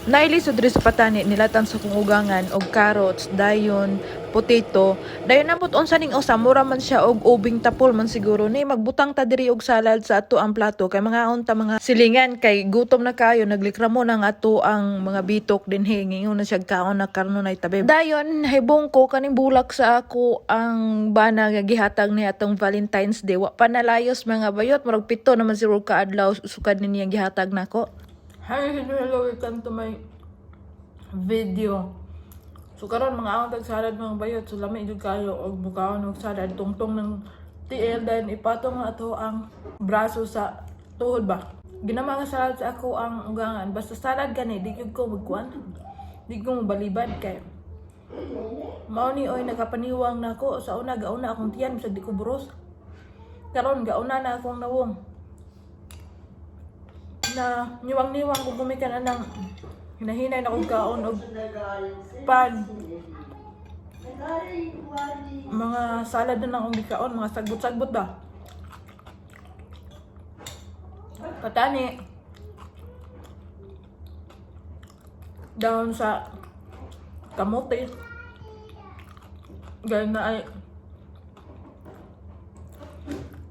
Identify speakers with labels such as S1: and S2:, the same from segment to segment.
S1: Nailisod diri sa patani nilatan sa kong ugangan og carrots, dayon, potato. Dayon nabot unsa ning usa mura man siya og ubing tapol man siguro ni magbutang ta diri og salad sa ato ang plato kay mga unta mga silingan kay gutom na kayo naglikramo nang ato ang mga bitok dinhi ngingon na siya kaon na karno nay tabi. Dayon hibong ko kaning bulak sa ako ang bana nga gihatag ni atong Valentine's Day. Wa pa nalayos mga bayot murag pito naman siguro ka adlaw sukad ni niyang gihatag nako. Hi, hello, welcome to my video. So karon mga awang tagsalad mga bayot, so lami jud kayo og bukaon og salad tungtong ng TL then ipatong nga ato ang braso sa tuhod ba. Ginama nga salad sa ako ang ugangan, basta salad gani di gyud ko magkuan. Di ko balibad kay mao ni oy nakapaniwang nako sa una gauna akong tiyan bisag di ko buros. Karon gauna na akong nawong na niwang-niwang kung gumikan anang hinahinay na kong kaon og pan. Mga salad na akong gikaon, mga sagbot-sagbot ba. Patani. Daon sa kamote. Gaya na ay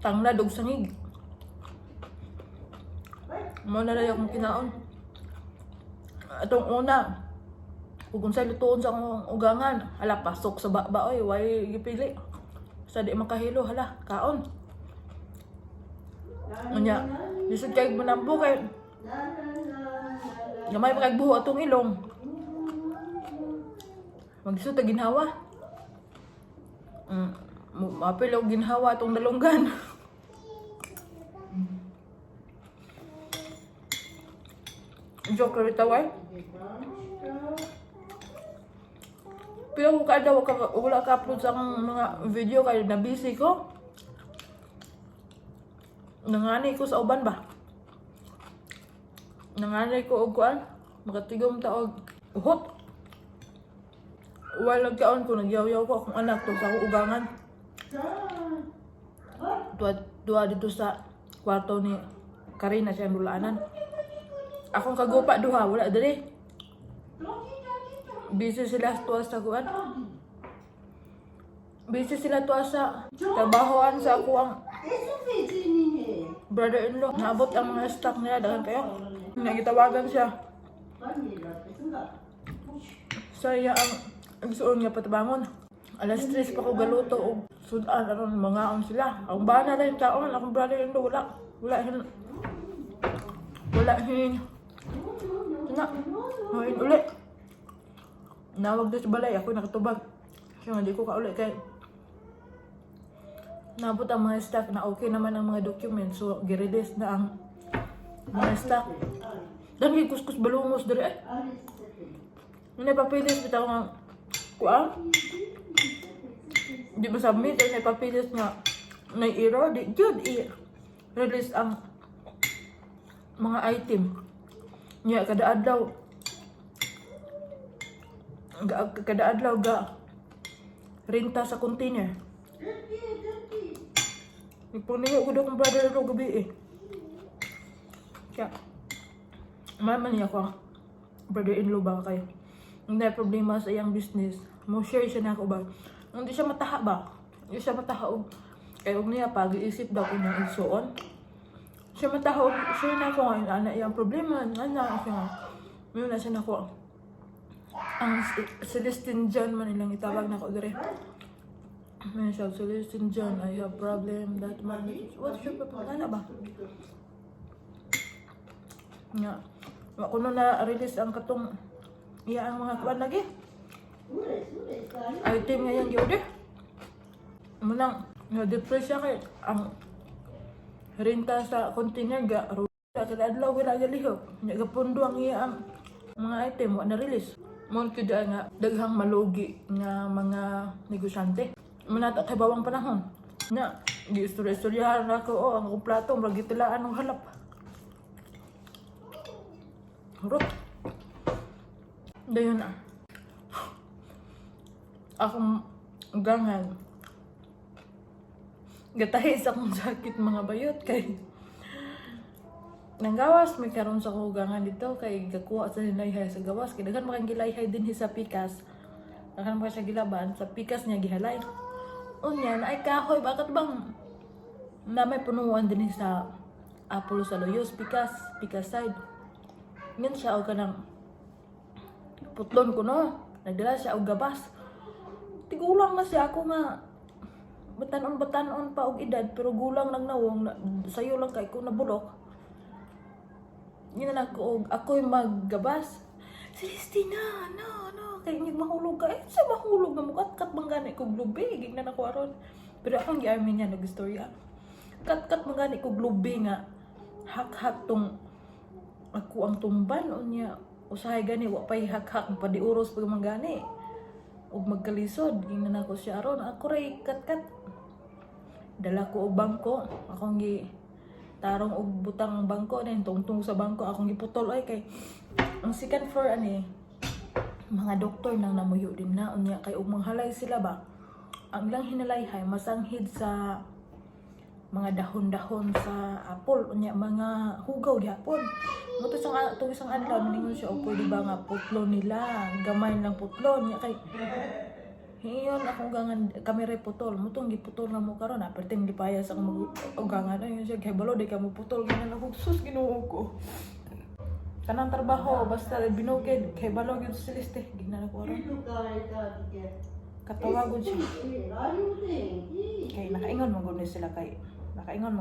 S1: tanglad og sangig. Mo na lang akong kinaon. Atong una, kung sa lutuon sa akong ugangan, hala pasok sa baba oy, way gipili. Sa di makahilo hala, kaon. Unya, lisod kay manambo kay gamay pa kay buho atong ilong. Magsud ta ginhawa. Mapil og ginhawa atong dalunggan. Joke rin taway. Pero kung kada wala ka-upload sa mga video kaya na-busy ko. Nanganay ko sa uban ba? Nanganay ko og kuan. Makatigom ta og uhot. Walang kaon ko nagyaw-yaw ko akong anak to sa akong ugangan. Dua dito sa kwarto ni Karina siya mulaanan. Akong kagupa duha, wala dali. Busy sila tuwa sa kuan. Busy sila tuwa sa trabahoan sa ako ang brother-in-law. Naabot ang mga stock nila dagan kayo. Nagitawagan siya. Saya ang suon nga patabangon. Alas 3 pa ko galuto og sudan aron mangaon sila. Ang bana rin taon akong brother-in-law wala hin na, ngayon ulit. Nawag doon sa balay, ako nakatubag. Kasi nga di ko kaulit kay nabot ang mga stock na okay naman ang mga documents. So, girelease na ang mga stock. Dahil kuskus balungos dari ay. May papilis, bitaw nga kuha. Di ba submit, ay may papilis nga may error. Di yun, i-release ang mga item. Nya kada adlaw ga renta sa container. Nagpuniyo ko daw kong brother daw gabi eh. Kaya maman niya ko brother-in-law ba kayo. Hindi problema sa iyang business. Mo share siya na ako ba. Hindi siya mataha ba? Hindi siya mataha og kaya og niya pag-iisip daw ko ng isuon. Siya matahog, sure na ako ngayon, ana iyang problema, ana, siya nga. Mayroon na siya na ako. Ang Celestine John man ilang itawag na ako dire. Mayroon siya, Celestine John, I have problem, that man, what's your problem? Ana ba? Nga, kuno na release ang katong, iya ang mga kuwan lagi. Item nga yung gi-order. Munang, na-depress siya kay, ang renta sa container ga kada adlaw wala galiho nya gapundo ang iya ang mga item wa na release mo kada nga daghang malugi nga mga negosyante manata kay bawang panahon na di istorya nako ang plato murag gitilaan ng halap hurot dayon na akong gangan gatahi sa akong sakit mga bayot kay Nang gawas may karon sa kugangan dito kay gakuha sa nilayhay sa gawas kay daghan makang gilayhay din sa pikas. Daghan pa siya gilaban sa pikas niya gihalay. Unya na ay kahoy bakit bang na may punuan din sa apple sa loyos pikas side. Ngin siya og kanang putlon ko no. Nagdala siya og gabas. Tigulang na siya ako nga batanon pa og edad pero gulang lang nawong sayo lang kay ko nabulok. Yun na ako yung maggabas. Celestina, no. Kaya hindi mahulog ka. Sa mahulog na kat bang gani kog lubi. Gignan ako aron. Pero akong gi-army niya nag-istorya. Kat bang gani kog lubi nga. Hak tong ako ang tumban. O niya, usahay gani, wapay hak padiuros pag manggani. O magkalisod. Gignan ako siya aron. Ako ray kat. Dala ko og bangko. Akong tarong og butang ang bangko din tungtung sa bangko akong giputol ay kay ang second floor ani mga doktor nang namuyo din na unya kay og manghalay sila ba ang ilang hinalayhay masanghid sa mga dahon-dahon sa apple unya mga hugaw gyapon mo to isang adlaw ningon siya o pwede ba nga putlo nila gamay lang putlo nya kay iyon akong gangan kami reputol mutong giputol na mo karon perting gipayas ang ugangan ayun siya kay balo di ka mo putol ginan ako sus Ginoo ko kanang trabaho basta binugid kay balo gyud si Celeste ginan ako aron katawagod siya kay nakaingon man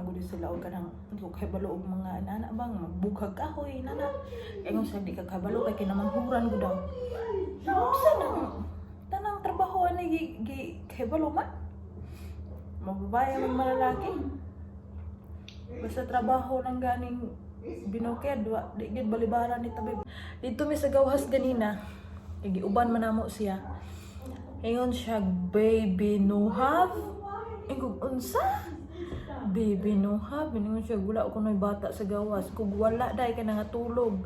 S1: gud sila og kanang kay balo og mga anak bang magbughag kahoy nana ingon sa di ka kabalo kay kinamanghuran gud daw tanang trabaho ani hebalo man mababaya man malalaki basta trabaho lang ganing binukid di gid balibaran ni tabib dito mi sa gawas ganina giuban man namo siya ingon siya baby no have ingog unsa baby no have ingon siya gula ko noy bata sa gawas kug wala day ka nangatulog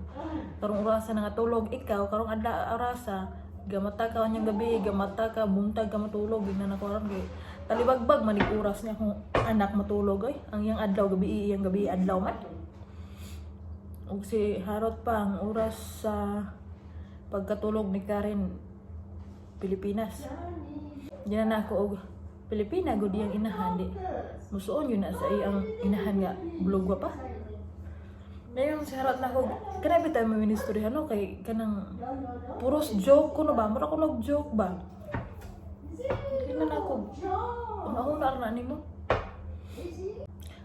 S1: karong orasa nangatulog ikaw karong adla orasa gamata ka kanyang gabi, gamata ka, buntag ka matulog, gina na ko aron kay talibagbag manig oras niya kung anak matulog ay. Ang yang adlaw gabi, iyang gabi adlaw man. Ug si harot pa ang oras sa pagkatulog ni Karen Pilipinas. Diyan na ako og Pilipina gud iyang inahan di. Musuon yun na sa iyang inahan nga blogwa pa. Ngayon si harot na ko, grabe tayo may ministry ano kay kanang puros joke ko no ba? Mura ko nag-joke ba? Kailan ako, una na nimo.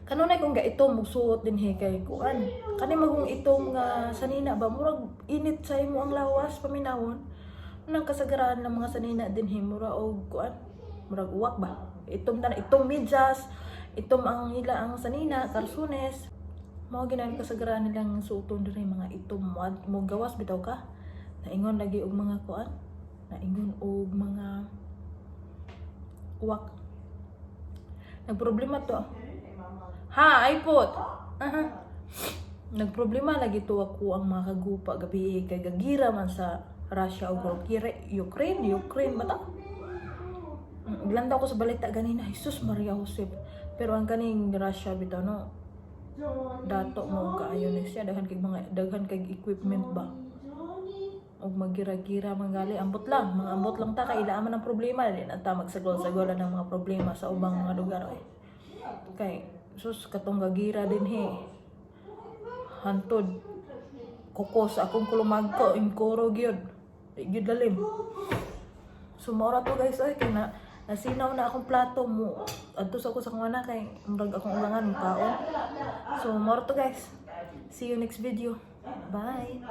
S1: Kanunay kung itom magsuot din kay kuan. Kani magong itom nga sanina ba? Murag init sa imo ang lawas paminawon. Nang kasagaraan ng mga sanina din mura og kuan. Murag uwak ba? Itom medyas, itom ang ila ang sanina, karsunes. Mao ginan kasagaraan nilang suoton diri mga itom mo gawas bitaw ka. Naingon lagi og mga kuan. Naingon og mga uwak. Nagproblema to. Ha, iPod. Nagproblema lagi to ako ang mga kagupa gabi kay gagira man sa Russia ug Ukraine ba ta? Glanda ko sa balita ganina, Jesus Maria Josep. Pero ang kaning Russia bitaw no. Dato mo kaayo ni siya daghan kay equipment ba. Og magira-gira manggali ambot lang ta kay ila man ang problema din at magsagol-sagolan ng mga problema sa ubang mga lugar eh. Kay sus katong gagira din hantod kokos akong kulumagko inkoro gyud gyud lalim. Sumora to guys ay kay nasinaw na akong plato mo adto sa ko sa kuana kay murag akong ulangan makaon. So more to guys. See you next video. Bye.